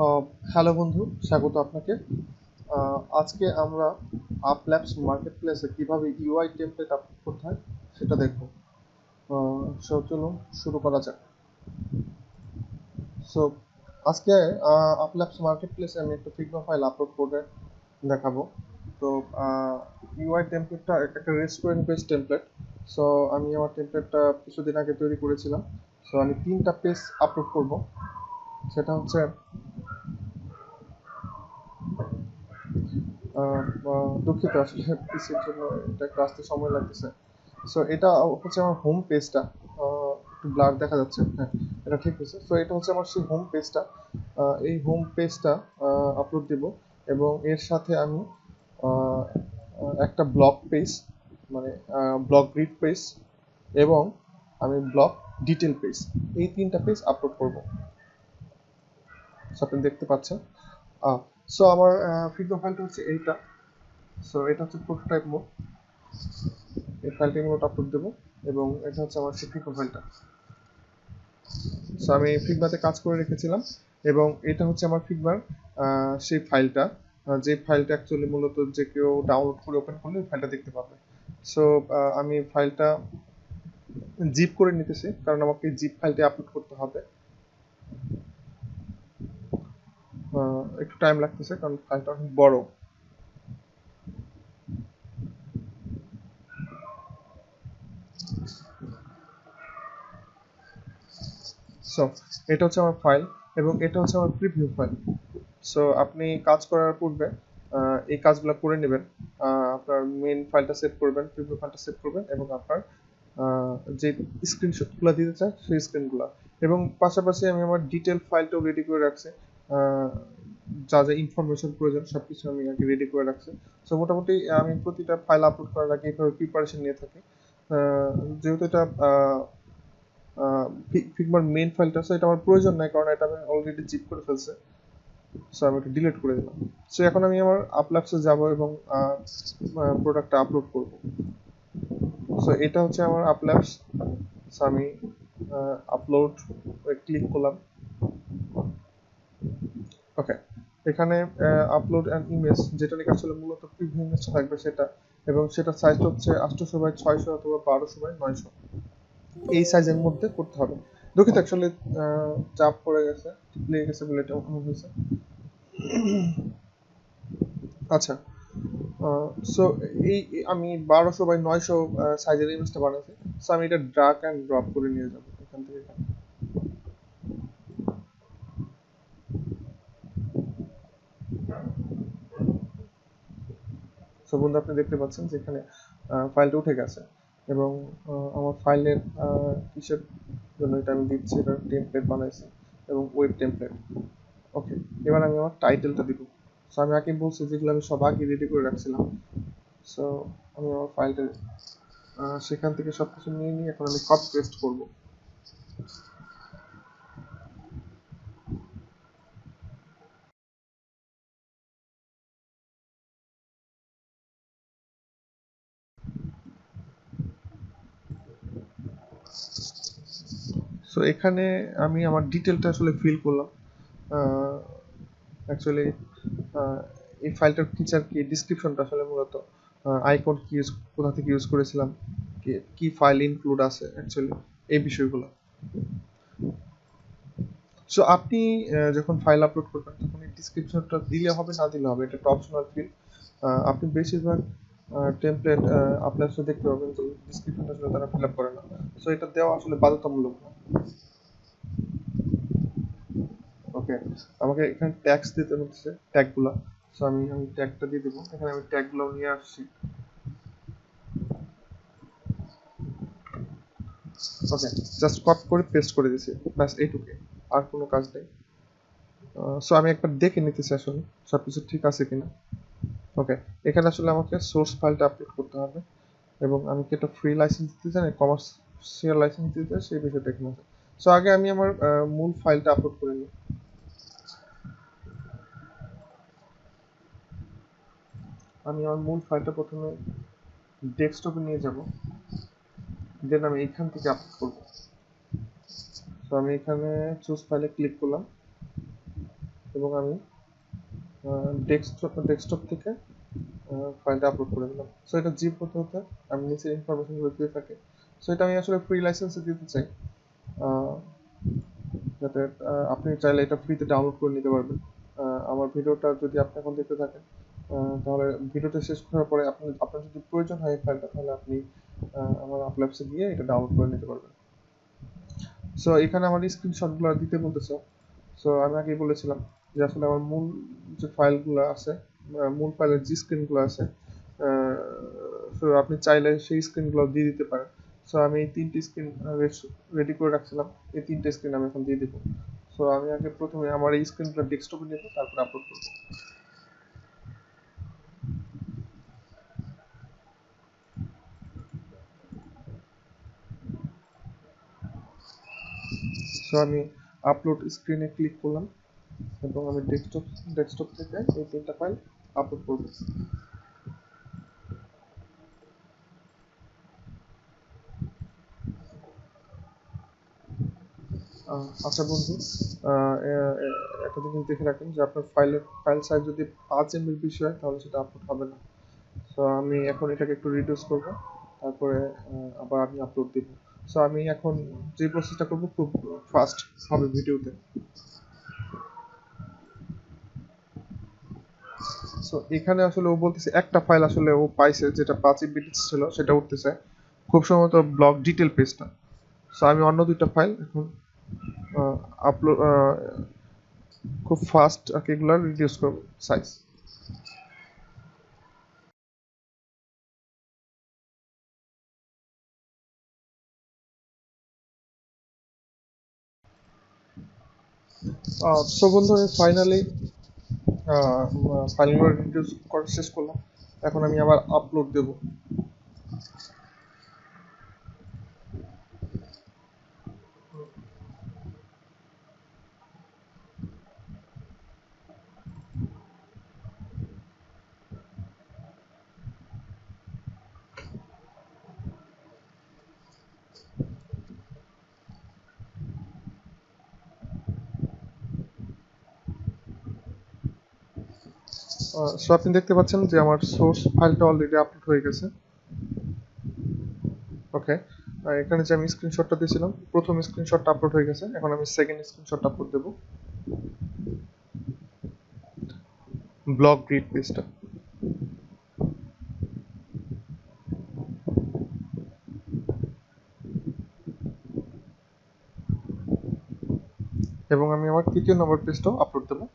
আহ, hello বন্ধু, স্বাগত আপনাকে। আজকে আমরা আপল্যাপস মার্কেট প্লেসে কীভাবে ইউআই টেমপ্লেট আপলোড করতে হয় সেটা দেখব। চলুন শুরু করা যাক। সো আজকে আপল্যাপস মার্কেট প্লেসে আমি একটা ফিগমা ফাইল আপলোড করে দেখাবো। তো ইউআই টেমপ্লেটটা একটা রেস্টুরেন্ট বেস টেমপ্লেট। সো আমি আমার টেমপ্লেটটা কিছুদিন আগে তৈরি করেছিলাম। সো আমি 3টা পেজ আপলোড করব। সেটা হচ্ছে দুঃখিত, আসলে পিসির জন্য এটা একটু আসতে সময় লাগতেছে। সো এটা হচ্ছে আমার হোম পেজটা। একটু ব্লার দেখা যাচ্ছে, হ্যাঁ এটা ঠিক হয়েছে। সো এটা হচ্ছে আমার সেই হোম পেজটা। এই হোম পেজটা আপলোড দেব, এবং এর সাথে আমি আহ, একটা ব্লগ পেজ, মানে ব্লগ গ্রিড পেজ, এবং আমি ব্লগ ডিটেল পেজ, এই 3টা পেজ আপলোড করব। আপনি দেখতে পাচ্ছেন। সো আমার ফিগমা ফাইলটা হচ্ছে এইটা। সো এটা হচ্ছে প্রোটোটাইপ মোড। এই ফাইলটা আমি আপলোড দেবো, এবং এটা হচ্ছে আমার সেই ফিগমা ফাইলটা। সো আমি ফিগমাতে কাজ করে রেখেছিলাম, এবং এটা হচ্ছে আমার ফিগমার সেই ফাইলটা, যে ফাইলটা অ্যাকচুয়ালি মূলত যে কেউ ডাউনলোড করে ওপেন করলে ওই ফাইলটা দেখতে পাবে। সো আমি ফাইলটা জিপ করে নিতেছি, কারণ আমাকে জিপ ফাইলটি আপলোড করতে হবে। একটু টাইম লাগতেছে কারণ ফাইলটা অনেক বড়। সো এটা হচ্ছে আমার ফাইল, এবং এটা হচ্ছে আমার প্রিভিউ ফাইল। সো আপনি কাজ করার পূর্বে এই কাজগুলো করে নেবেন। আপনার মেইন ফাইলটা সেভ করবেন, প্রিভিউ ফাইলটা সেভ করবেন, এবং আপনার যে স্ক্রিনশটগুলো দিতে চাই সেই স্ক্রিনগুলো, এবং পাশাপাশি আমি আমার ডিটেল ফাইলটাও রেডি করে রাখছি। আহ, যা যা ইনফরমেশন প্রয়োজন সবকিছু আমি আগে রেডি করে রাখছি। সো মোটামুটি আমি প্রতিটা ফাইল আপলোড করার আগে এইভাবে প্রিপারেশন নিয়ে থাকি। আহ, যেহেতু এটা ফিগমার মেইন ফাইলটা আছে, এটা আমার প্রয়োজন নাই কারণ এটা আমি অলরেডি জিপ করে ফেলছি। সো আমি এটা ডিলিট করে দিলাম। সো এখন আমি আমার আপল্যাপসে যাব, এবং প্রোডাক্টটা আপলোড করব। সো এটা হচ্ছে আমার আপল্যাপস। সো আমি আপলোড ক্লিক করলাম। ওকে, এখানে আপলোড অ্যান ইমেজ, যেটা নাকি আসলে মূলত প্রিভিউ ইমেজটা থাকবে সেটা, এবং সেটা সাইজ হচ্ছে 800 বাই 600 অথবা 1200 বাই 900, এই সাইজের মধ্যে করতে হবে। দুঃখিত, অ্যাকচুয়ালি চাপ পড়ে গেছে, লেগে গেছে বলে এটা অনুভব হয়েছে। আচ্ছা, সো এই আমি 1200 বাই 900 সাইজের ইমেজটা বানাইছি। সো আমি এটা ড্রাগ অ্যান্ড ড্রপ করে নিয়ে যাবো এখান থেকে এখানে। সো বন্ধু, আপনি দেখতে পাচ্ছেন যে এখানে ফাইলটা উঠে গেছে, এবং আমার ফাইলের কিসের জন্য এটা আমি দিচ্ছি, এটা টেমপ্লেট বানাইছি, এবং ওয়েব টেমপ্লেট। ওকে, এবার আমি আমার টাইটেলটা দিব। সো আমি আগে বলছি যেগুলো আমি সব আগে রেডি করে রাখছিলাম। সো আমি আমার ফাইলটা সেখান থেকে সবকিছু নিয়ে নিয়ে এখন আমি কপি পেস্ট করবো। সো এখানে আমি আমার ডিটেলটা আসলে ফিল করলাম। অ্যাকচুয়ালি এই ফাইলটার ফিচার কি, ডিসক্রিপশনটা আসলে মূলত আইকন কি ইউজ, কোথা থেকে ইউজ করেছিলাম, কি ফাইল ইনক্লুড আছে অ্যাকচুয়ালি, এই বিষয়গুলো। সো আপনি যখন ফাইল আপলোড করবেন তখন এই ডিসক্রিপশনটা দিলে হবে না দিলে হবে, এটা একটা অপশনাল ফিল্ড। আপনি বেশিরভাগ টেমপ্লেট আপনার সাথে দেখতে পাবেন যে ডিসক্রিপশনটা আসলে তারা ফিল আপ করে না। সো এটা দেওয়া আসলে বাধ্যতামূলক না। ওকে, আমাকে এখানে ট্যাক্স দিতে হচ্ছে, ট্যাগগুলো। সো আমি ট্যাগটা দিয়ে দেবো, এখানে আমি ট্যাগগুলো নিয়ে আসছি। ওকে, জাস্ট কপি করে পেস্ট করে দিছি, ব্যাস এইটুকুই, আর কোনো কাজ নেই। সো আমি একবার দেখে নিতেছি আসলে সবকিছু ঠিক আছে কিনা। ওকে, এখানে আসলে আমাকে সোর্স ফাইলটা আপলোড করতে হবে, এবং আমি কি একটা ফ্রি লাইসেন্স দিতে চাই, কমার্শিয়াল লাইসেন্স দিতে চাই, সেই বিষয়টা এখানে আছে। সো আগে আমি আমার মূল ফাইলটা আপলোড করে নিই। আমি আমার মূল ফাইলটা প্রথমে ডেস্কটপে নিয়ে যাব, দেন আমি এইখান থেকে আপলোড করবো। তো আমি এখানে চুজ ফাইলে ক্লিক করলাম, এবং আমি ডেস্কটপ থেকে ফাইলটা আপলোড করে দিলাম। সো এটা জিপ হতে হতে আমি নিচের ইনফরমেশনগুলো দিয়ে থাকি। সো এটা আমি আসলে ফ্রি লাইসেন্সে দিতে চাই, যাতে আপনি চাইলে এটা ফ্রিতে ডাউনলোড করে নিতে পারবেন। আমার ভিডিওটা যদি আপনি এখন দেখতে থাকেন, তাহলে ভিডিওটা শেষ করার পরে আপনার যদি প্রয়োজন হয় এই ফাইলটা, তাহলে আপনি আমার আপল্যাপসে গিয়ে এটা ডাউনলোড করে নিতে পারবেন। সো এখানে আমার স্ক্রিনশটগুলো দিতে বলতেছে। সো আমি আগেই বলেছিলাম যে আসলে আমার মূল যে ফাইলগুলো আছে, মূল ফাইলের যে স্ক্রিনগুলো আছে, সো আপনি চাইলে সেই স্ক্রিনগুলো দিয়ে দিতে পারেন। সো আমি এই 3টি স্ক্রিন রেডি করে রাখছিলাম, এই 3টে স্ক্রিন আমি এখন দিয়ে দিব। সো আমি আগে প্রথমে আমার এই স্ক্রিনগুলো ডেস্কটপে নেব, তারপর আপলোড করব। সো আমি আপলোড স্ক্রিনে ক্লিক করলাম এবং আমি ডেস্কটপ থেকে এই 3টা ফাইল আপলোড করব। আচ্ছা বন্ধু, একটা জিনিস দেখে রাখেন যে আপনার ফাইল সাইজ যদি 5 MB বেশি হয়, তাহলে সেটা আপলোড হবে না। সো আমি এখন এটাকে একটু রিডিউস করব, তারপরে আবার আমি আপলোড দিব। সো আমি এখন যে প্রসেসটা করব খুব ফাস্ট হবে ভিডিওতে। সো এখানে আসলে ও বলতেছে একটা ফাইল আসলে ও পাইছে যেটা 5 MB ছিল, সেটা উঠতেছে খুব সম্ভবত ব্লগ ডিটেল পেজটা। সো আমি অন্য দুইটা ফাইল এখন আপলোড খুব ফাস্ট আর কি এগুলো রিডিউস করব সাইজ। সো বন্ধু, আমি ফাইনালি ফাইলগুলো রিডিউস করা শেষ করলাম। এখন আমি আবার আপলোড দেব। সো আপনি দেখতে পাচ্ছেন যে আমার সোর্স ফাইলটা অলরেডি আপলোড হয়ে গেছে। ওকে, এখানে যে আমি স্ক্রিনশটটা দিয়েছিলাম, প্রথম স্ক্রিনশটটা আপলোড হয়ে গেছে। এখন আমি সেকেন্ড স্ক্রিনশটটা আপলোড দেব, ব্লগ গ্রিড পেজটা। এবং আমি আমার তৃতীয় নম্বর পেজটাও আপলোড দেবো,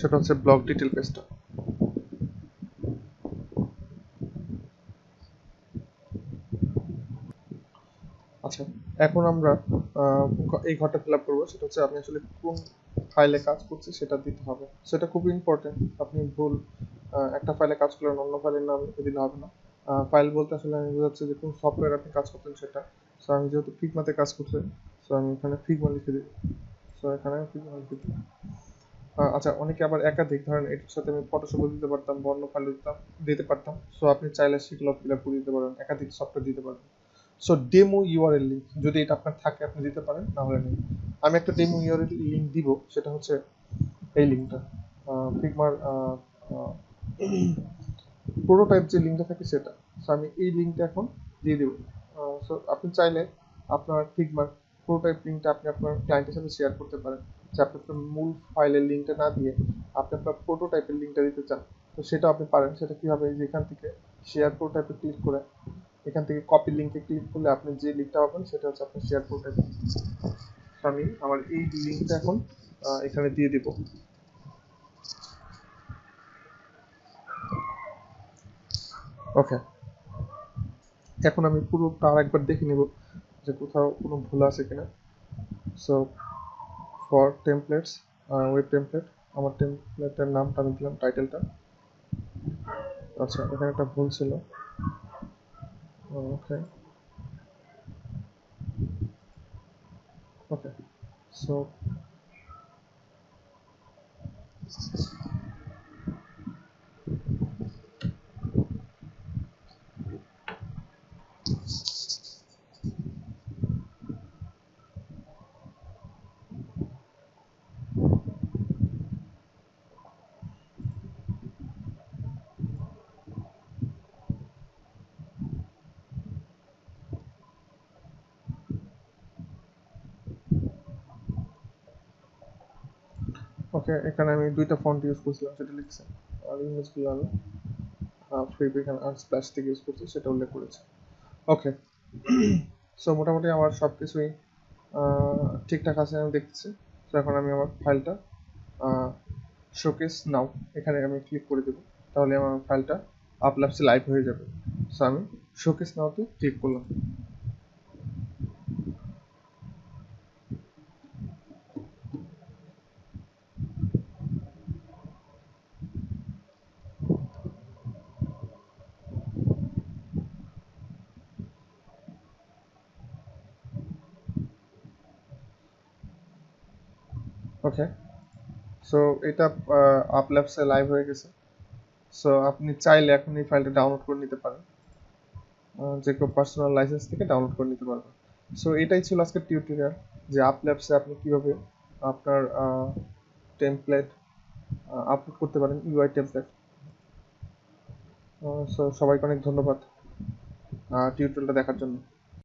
সেটা হচ্ছে ব্লগ ডিটেল পেজটা। আচ্ছা, এখন আমরা এই ঘরটা ফিল আপ করবো। সেটা হচ্ছে আমি আসলে কোন ফাইলে কাজ করছি সেটা দিতে হবে। সেটা খুব ইম্পর্টেন্ট। আপনি ভুল একটা ফাইলে কাজ করলেন, অন্য ফাইলের নাম লিখে দিলে হবে না। ফাইল বলতে আসলে আমি বোঝাচ্ছি যে কোন সফটওয়্যার আপনি কাজ করছেন সেটা। সো আমি যেহেতু ফিগমাতে কাজ করছি, সো আমি এখানে ফিগমা লিখে দিই। সো এখানে ফিগমা লিখে দিই। আচ্ছা, অনেকে আবার একাধিক, ধরেন এটার সাথে আমি ফটোশপও দিতে পারতাম, বর্ণ ফাইল দিতে পারতাম। সো আপনি চাইলে সেগুলো ফিল আপ করে দিতে পারেন, একাধিক সফটওয়্যার দিতে পারেন। সো ডেমো ইউআরএল লিঙ্ক যদি এটা আপনার থাকে আপনি দিতে পারেন, না হলে নেই। আমি একটা ডেমো ইউআরএল লিঙ্ক দিব, সেটা হচ্ছে এই লিঙ্কটা, ফিগমার প্রোটোটাইপ যে লিঙ্কটা থাকে সেটা। সো আমি এই লিঙ্কটা এখন দিয়ে দেবো। সো আপনি চাইলে আপনার ফিগমার প্রোটোটাইপ লিঙ্কটা আপনি আপনার ক্লায়েন্টের সাথে শেয়ার করতে পারেন, যে আপনি আপনার মূল ফাইলের লিঙ্কটা না দিয়ে আপনি আপনার প্রোটোটাইপের লিঙ্কটা দিতে চান। তো সেটা আপনি পারেন। সেটা কীভাবে, যে এখান থেকে শেয়ার প্রোটোটাইপে ক্লিক করে এখান থেকে কপি লিঙ্কে ক্লিক করলে আপনি যে লিঙ্কটা পাবেন সেটা হচ্ছে আপনার শেয়ার প্রোটোটাইপ। আমি আমার এই লিঙ্কটা এখন এখানে দিয়ে দিব। ওকে, এখন আমি পুরোটা আরেকবার দেখে নিব যে কোথাও কোনো ভুল আছে কিনা। So for templates, web template, আমার টেমপ্লেটের নামটা আমি দিলাম, টাইটেলটা। আচ্ছা, এখানে একটা ভুল ছিল। ওকে, ওকে। সো ওকে, এখানে আমি দুইটা ফন্ট ইউজ করছিলাম সেটা লিখছে, আর ইমেজগুলো আমি ফ্রি পিকান আর স্প্ল্যাশ থেকে ইউজ করছি সেটা উল্লেখ করেছে। ওকে, সো মোটামুটি আমার সব কিছুই ঠিকঠাক আছে আমি দেখতেছি। তো এখন আমি আমার ফাইলটা শোকেস নাও এখানে আমি ক্লিক করে দেবো, তাহলে আমার ফাইলটা আপল্যাপসে লাইভ হয়ে যাবে। সো আমি শোকেস নাওতে ক্লিক করলাম। ওকে, সো এটা আপল্যাপসে লাইভ হয়ে গেছে। সো আপনি চাইলে এখন এই ফাইলটা ডাউনলোড করে নিতে পারেন, যে কেউ পার্সোনাল লাইসেন্স থেকে ডাউনলোড করে নিতে পারবেন। সো এটাই ছিল আজকের টিউটোরিয়াল, যে আপল্যাপসে আপনি কিভাবে আপনার টেমপ্লেট আপলোড করতে পারেন, ইউআই টেমপ্লেট। সো সবাইকে অনেক ধন্যবাদ টিউটোরিয়ালটা দেখার জন্য।